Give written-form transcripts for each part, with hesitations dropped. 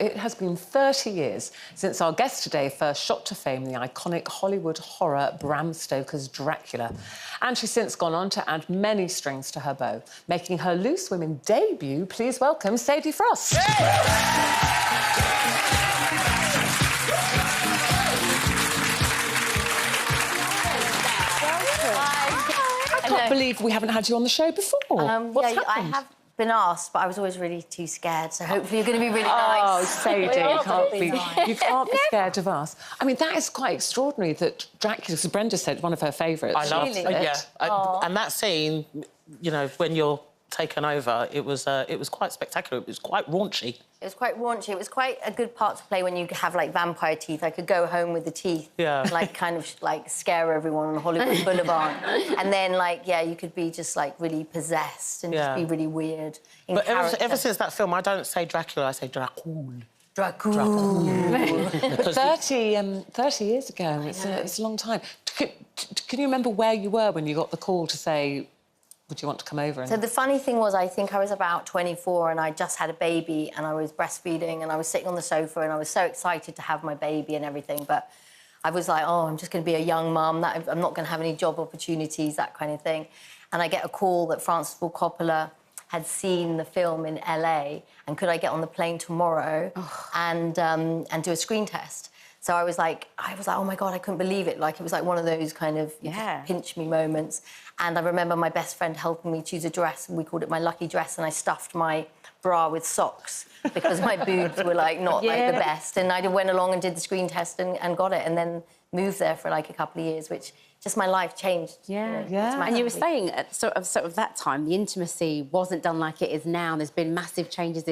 it has been 30 years since our guest today first shot to fame the iconic Hollywood horror Bram Stoker's Dracula. And she's since gone on to add many strings to her bow, making her Loose Women debut. Please welcome Sadie Frost. I can't believe we haven't had you on the show before. What's happened? I have been asked, but I was always really too scared, so hopefully you're going to be really Oh, nice. Sadie, you can't be scared of us. I mean, that is quite extraordinary that Dracula, as Brenda said, one of her favourites. I loved it. Yeah. And that scene, you know, when you're taken over, it was quite spectacular. It was quite raunchy. It was quite raunchy. It was quite a good part to play when you have, like, vampire teeth. I could go home with the teeth, like, kind of, like, scare everyone on Hollywood Boulevard. And then, like, yeah, you could be just, like, really possessed and just be really weird in But character. ever since that film, I don't say Dracula, I say Dracula. Dracula. 30 years ago, it's a long time. Can you remember where you were when you got the call to say, would you want to come over? So the funny thing was, I think I was about 24 and I just had a baby and I was breastfeeding and I was sitting on the sofa and I was so excited to have my baby and everything, but I was like, oh, I'm just going to be a young mum, I'm not going to have any job opportunities, that kind of thing. And I get a call that Francis Ford Coppola had seen the film in LA and could I get on the plane tomorrow and do a screen test. So I was like, oh my God, I couldn't believe it. Like, it was like one of those kind of pinch me moments. And I remember my best friend helping me choose a dress, and we called it my lucky dress, and I stuffed my bra with socks because my boobs were, like, not like the best. And I went along and did the screen test and got it, and then moved there for, like, a couple of years, which just my life changed. Yeah, And you were saying at sort of that time, the intimacy wasn't done like it is now. There's been massive changes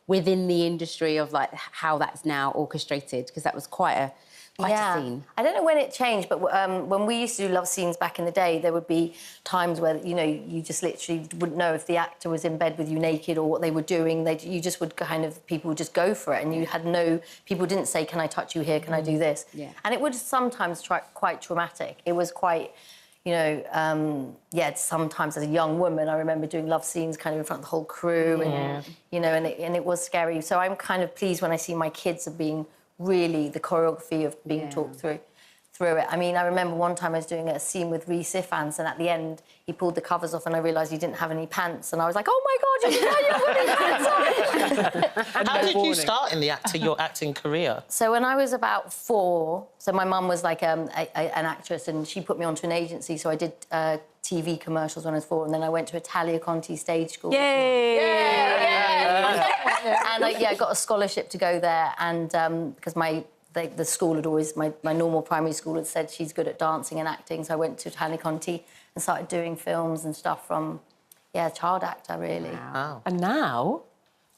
within the industry of, like, how that's now orchestrated, because that was quite a scene. I don't know when it changed, but when we used to do love scenes back in the day, there would be times where, you know, you just literally wouldn't know if the actor was in bed with you naked or what they were doing. You just would people would just go for it, and you had people didn't say, can I touch you here, can I do this? Yeah. And it would sometimes quite traumatic. It was quite, you know, sometimes as a young woman, I remember doing love scenes kind of in front of the whole crew, and, you know, and it was scary. So I'm kind of pleased when I see my kids are being really the choreography of being talked through it. I mean, I remember one time I was doing a scene with Rhys Ifans, and at the end he pulled the covers off and I realised he didn't have any pants, and I was like, oh my God, you're putting pants on! How did you start in your acting career? So when I was about 4, so my mum was like an actress, and she put me onto an agency, so I did TV commercials when I was 4, and then I went to Italia Conti stage school. And I got a scholarship to go there, and because the school had always, my normal primary school had said she's good at dancing and acting, so I went to Italia Conti and started doing films and stuff from, child actor, really. Wow. And now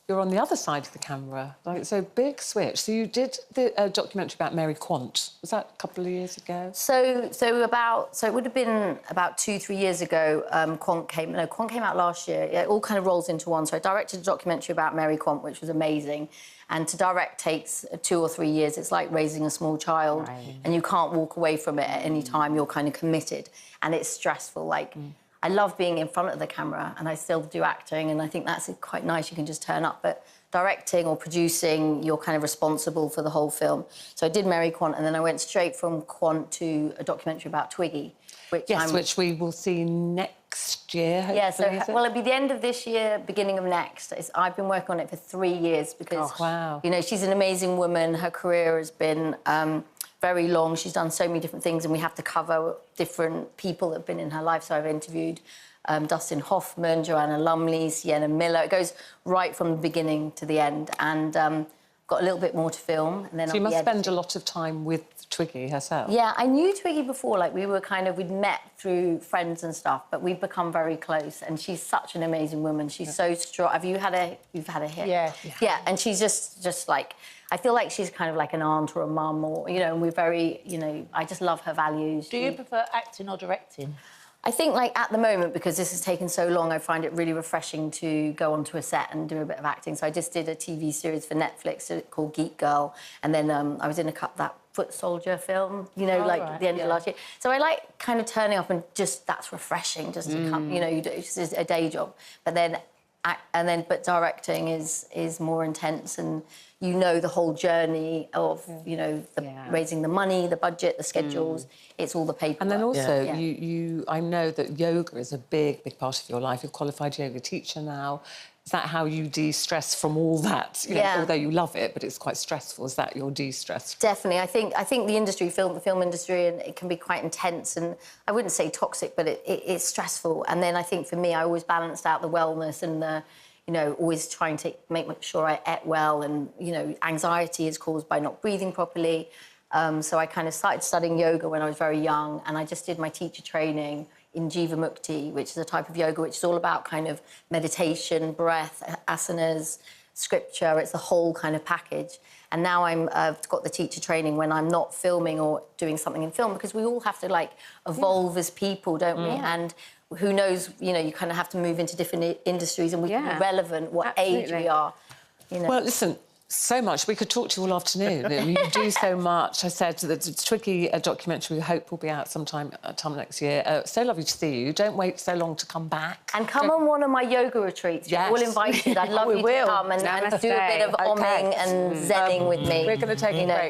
you're on the other side of the camera. Like, so big switch. So you did the documentary about Mary Quant. Was that a couple of years ago? So it would have been about 2-3 years ago. Quant came out last year. Yeah, it all kind of rolls into one. So I directed a documentary about Mary Quant, which was amazing. And to direct takes 2 or 3 years. It's like raising a small child, and you can't walk away from it at any time. You're kind of committed, and it's stressful. Like. I love being in front of the camera, and I still do acting, and I think that's quite nice. You can just turn up. But directing or producing, you're kind of responsible for the whole film. So I did Mary Quant, and then I went straight from Quant to a documentary about Twiggy, which we will see next year, hopefully. Yeah, well, it'll be the end of this year, beginning of next. I've been working on it for 3 years because, you know, she's an amazing woman. Her career has been very long. She's done so many different things, and we have to cover different people that have been in her life. So I've interviewed Dustin Hoffman, Joanna Lumley, Sienna Miller. It goes right from the beginning to the end, and got a little bit more to film. And then so you must spend a lot of time with Twiggy herself. Yeah, I knew Twiggy before. Like, we'd met through friends and stuff, but we've become very close. And she's such an amazing woman. She's so strong. You've had a hit? Yeah, and she's just like. I feel like she's kind of like an aunt or a mum, or, you know, and we're very, you know, I just love her values. Do you prefer acting or directing? I think, like, at the moment, because this has taken so long, I find it really refreshing to go onto a set and do a bit of acting. So I just did a TV series for Netflix called Geek Girl, and then I was in that Foot Soldier film, you know, the end of last year. So I like kind of turning up, and just, that's refreshing, just to come, you know, it's just a day job. But then But directing is more intense, and you know the whole journey of raising the money, the budget, the schedules. It's all the paperwork. And then also, I know that yoga is a big part of your life. You're a qualified yoga teacher now. Is that how you de-stress from all that? You know, although you love it, but it's quite stressful. Is that your de-stress? Definitely. I think the industry, the film industry, and it can be quite intense, and I wouldn't say toxic, but it's stressful. And then I think for me, I always balanced out the wellness and the, always trying to make sure I ate well, and, anxiety is caused by not breathing properly. So I kind of started studying yoga when I was very young, and I just did my teacher training in Jiva Mukti, which is a type of yoga which is all about kind of meditation, breath, asanas, scripture. It's the whole kind of package. And now I've got the teacher training when I'm not filming or doing something in film, because we all have to, like, evolve as people, don't we? And who knows, you kind of have to move into different industries, and we can be relevant what age we are. Well, listen, so much. We could talk to you all afternoon. You do so much. I said the Twiggy documentary, we hope will be out sometime next year. So lovely to see you. Don't wait so long to come back. And come on one of my yoga retreats. You're all invited. I'd love you to come and do a bit of omming and zenning with me. We're going to take a break.